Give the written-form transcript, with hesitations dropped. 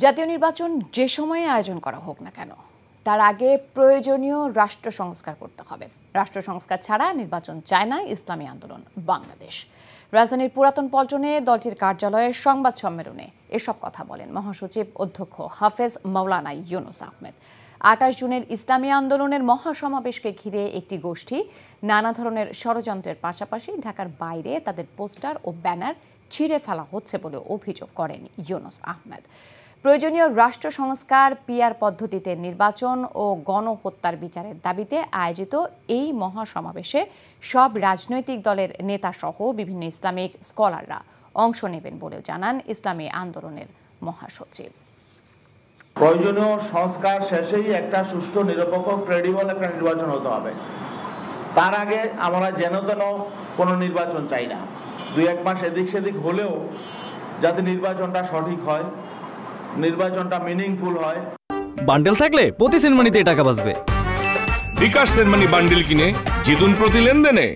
জাতীয় নির্বাচন যে সময়ে আয়োজন করা হোক না কেন, তার আগে প্রয়োজনীয় রাষ্ট্র সংস্কার করতে হবে। রাষ্ট্র সংস্কার ছাড়া নির্বাচন চায় না ইসলামী আন্দোলন বাংলাদেশ। রাজধানীর পুরাতন পল্টনে দলটির কার্যালয়ে সংবাদ সম্মেলনে এসব কথা বলেন মহাসচিব অধ্যক্ষ হাফেজ মাওলানা ইউনুস আহমেদ। 28 জুনের ইসলামী আন্দোলনের মহাসমাবেশকে ঘিরে একটি গোষ্ঠী নানা ধরনের ষড়যন্ত্রের পাশাপাশি ঢাকার বাইরে তাদের পোস্টার ও ব্যানার ছিঁড়ে ফেলা হচ্ছে বলে অভিযোগ করেন ইউনুস আহমেদ। প্রয়োজনীয় রাষ্ট্র সংস্কার, পিআর পদ্ধতিতে নির্বাচন ও গণহত্যার বিচারের দাবিতে আয়োজিত এই মহাসমাবেশে সব রাজনৈতিক দলের নেতাসহ বিভিন্ন ইসলামিক স্কলাররা অংশ নেবেন বলেও জানান ইসলামী আন্দোলনের মহাসচিব। প্রয়োজনীয় সংস্কার শেষেই একটা সুষ্ঠু, নিরপেক্ষ, ক্রেডিবল একটা নির্বাচন হতে হবে। তার আগে আমরা যেন তেন কোনো নির্বাচন চাই না। 2-1 মাস এদিক সেদিক হলেও যাতে নির্বাচনটা সঠিক হয়, নির্বাচনটা মিনিংফুল হয়। বান্ডেল থাকলে প্রতি সেনমানিতে টাকা বাঁচবে। বিকাশ সেনমানি বান্ডেল কিনে জিতুন প্রতি লেনদেনে।